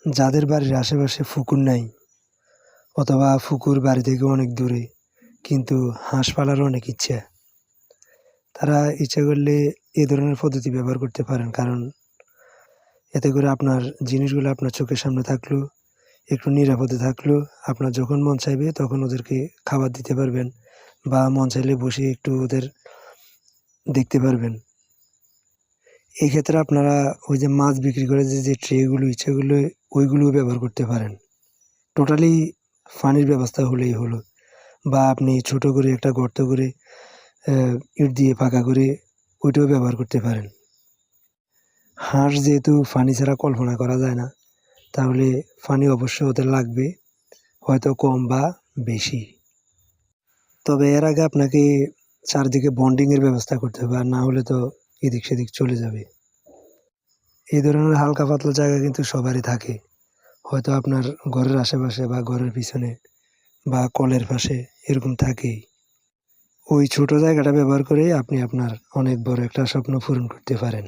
যাদের বাড়ির আশেপাশে পুকুর নাই অথবা পুকুর বাড়ি থেকে অনেক দূরে কিন্তু হাঁস পালার অনেক ইচ্ছা, তারা ইচ্ছা করলে এই ধরনের পদ্ধতি ব্যবহার করতে পারেন। কারণ এতে করে আপনার জিনিসগুলো আপনার চোখের সামনে থাকলো, একটু নিরাপদে থাকলো। আপনার যখন মন চাইবে তখন ওদেরকে খাবার দিতে পারবেন বা মন চাইলে বসে একটু ওদের দেখতে পারবেন। এই ক্ষেত্রে আপনারা ওই যে মাছ বিক্রি করে যে ট্রেগুলো ইচ্ছেগুলো ওইগুলোও ব্যবহার করতে পারেন। টোটালি পানির ব্যবস্থা হলেই হলো। বা আপনি ছোট করে একটা গর্ত করে ইট দিয়ে পাকা করে ওইটাও ব্যবহার করতে পারেন। হাঁস যেহেতু পানি ছাড়া কল্পনা করা যায় না, তাহলে পানি অবশ্যই ওদের লাগবে, হয়তো কম বা বেশি। তবে এর আগে আপনাকে চারদিকে বন্ডিংয়ের ব্যবস্থা করতে হবে, আর না হলে তো এদিক সেদিক চলে যাবে। এই ধরনের হালকা পাতলা জায়গা কিন্তু সবারই থাকে, হয়তো আপনার ঘরের আশেপাশে বা ঘরের পিছনে বা কলের পাশে এরকম থাকেই। ওই ছোট জায়গাটা ব্যবহার করেই আপনি আপনার অনেক বড় একটা স্বপ্ন পূরণ করতে পারেন।